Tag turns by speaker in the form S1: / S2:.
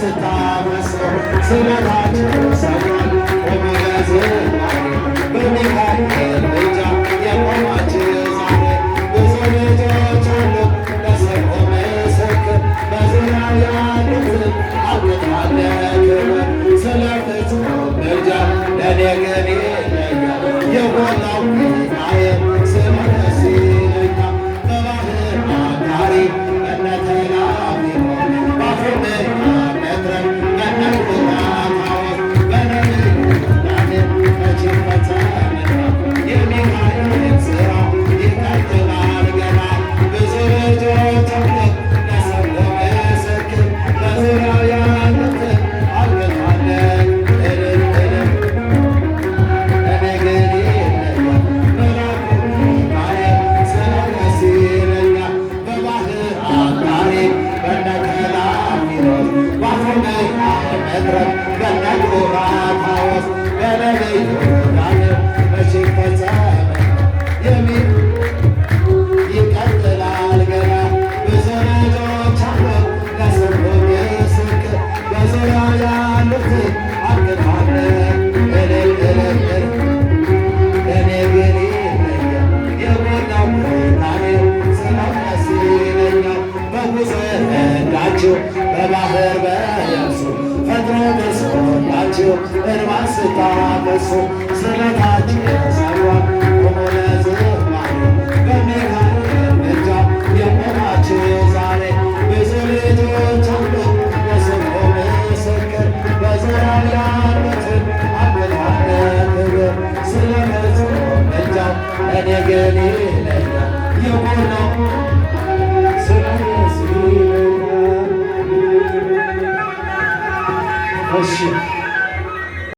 S1: ስታፈሱ ስለታችሁ ሰብሯል ቆሞ ለዝማሬ በሚካኤል ምልጃ የቆማችሁ ዛሬ ብዙ ልጆች አሉ ለሰርጎ ምስክር በዙሪያው ያሉትን አውጥቷል ክብር ስለ ፍጹም ምልጃ ለኔ ግን ይለኛል የሞላው ጌታዬ ስለ ደስ ይለኛል በባህር አጋሪ በነተላሚኖን ባፍርምና መድረክ በነኩራታዎት በነቢዩ ዳንኤል መቼ ፈጸመና የሚካኤል ሥራ ይቀጥላል ገና ብዙ ልጆች አሉት ለሰርጎ ምስክር በዙሪያው ያሉትን አውጥቷል እልል እልል እኔ ግን ይለኛል መልአኩ ሚካኤል ስለ ደስ ይለኛል በባህር አጋሪ በነተላሚኖስ ባፍርምና መድረክ በነኩራታዎት በነቢዩ ዳንኤል መቼ ፈጸመና ይቀጥላል ገና ብዙ ልጆች አሉት ለሰርጎ ምስክር በዙሪያው ያሉትን አውጥቷል እልል እልል እልል እኔ ግን ይለኛል የሞላው ጌታዬ ስለ ደስ ይለኛል በጉዞ ረዳችሁ በባህር በየብሱ ፈጥኖ ደርሶላችሁ እንባን ስታፈሱ ስለታችሁ ሰብሯል ቆሞ ለዝማሬ በሚካኤል ምልጃ የቆማችሁ ዛሬ ብዙ ልጆች አሉት ለሰርጎ ምስክር በዙሪያው ያሉትን አውጥቷል ክብር ስለ ፍጹም ምልጃው እኔ ግን ይለኛል የሞላው